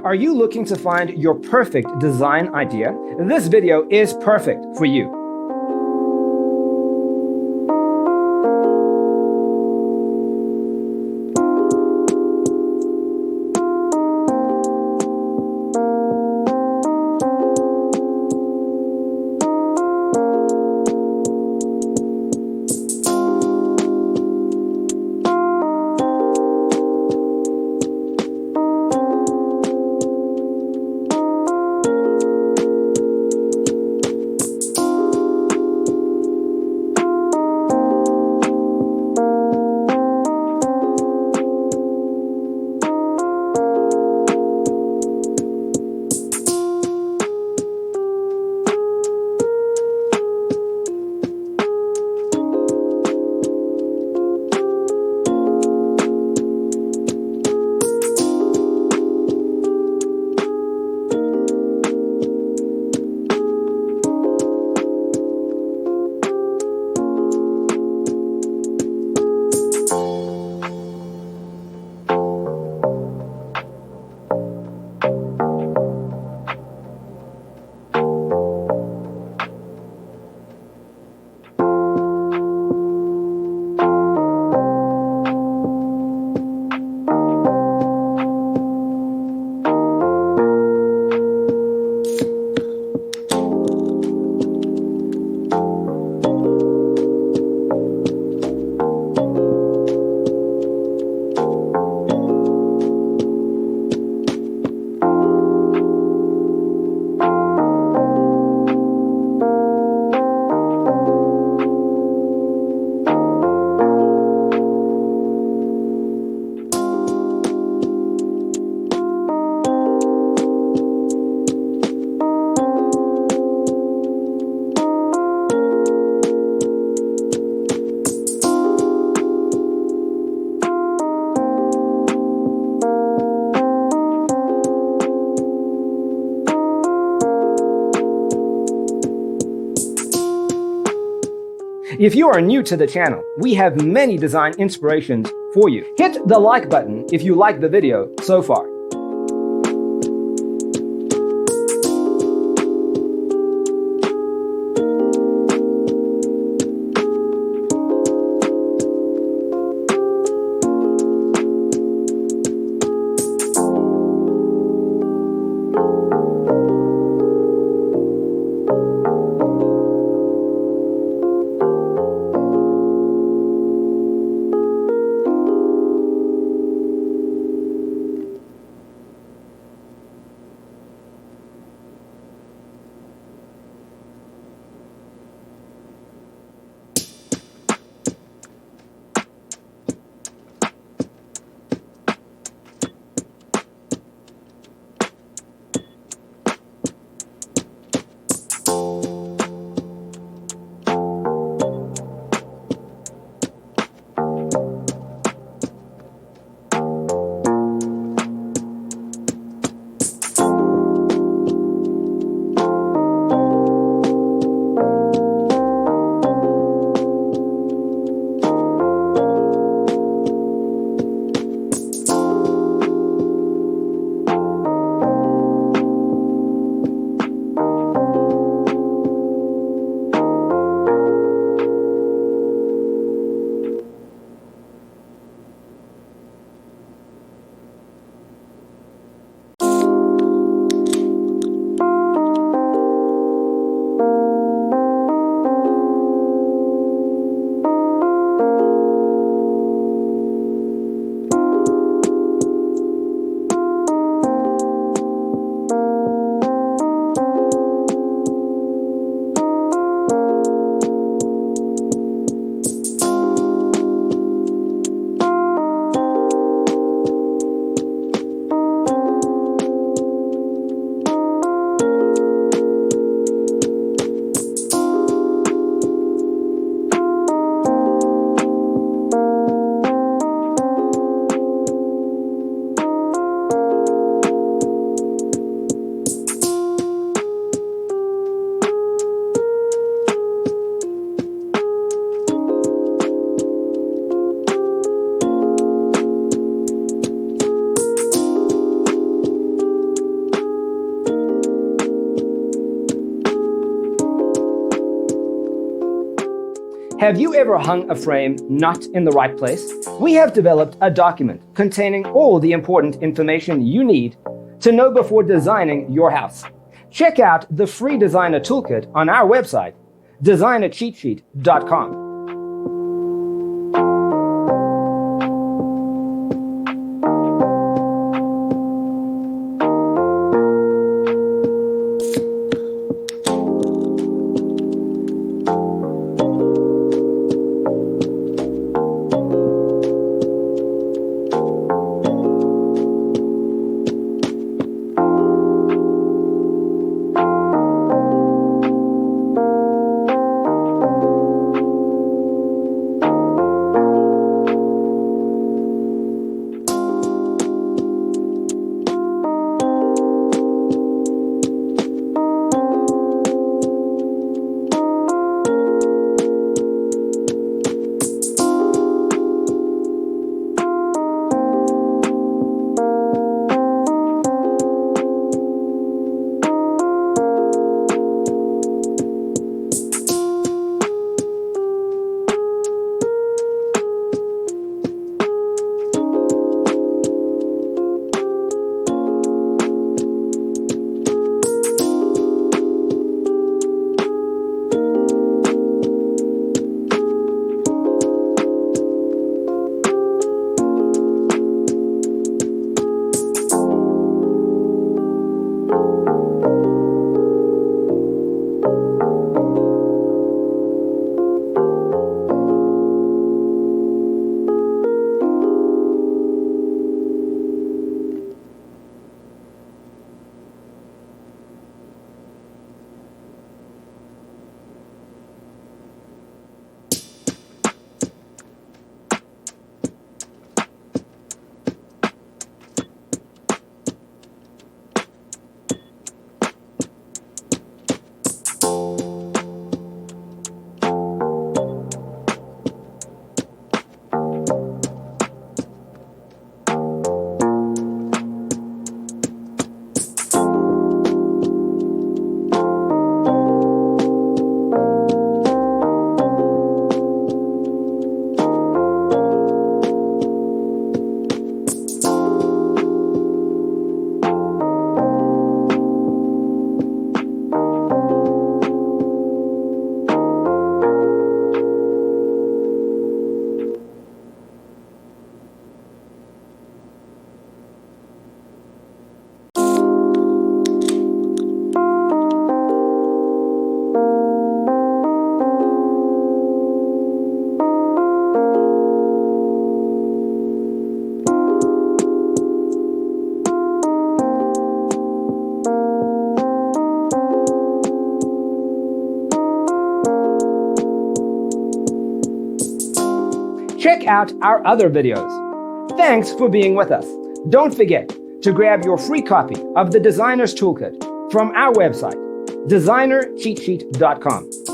Are you looking to find your perfect design idea? This video is perfect for you. If you are new to the channel, we have many design inspirations for you. Hit the like button if you like the video so far. Have you ever hung a frame not in the right place? We have developed a document containing all the important information you need to know before designing your house. Check out the free designer toolkit on our website, designercheatsheet.com. Check out our other videos. Thanks for being with us. Don't forget to grab your free copy of the Designer's Toolkit from our website, designercheatsheet.com.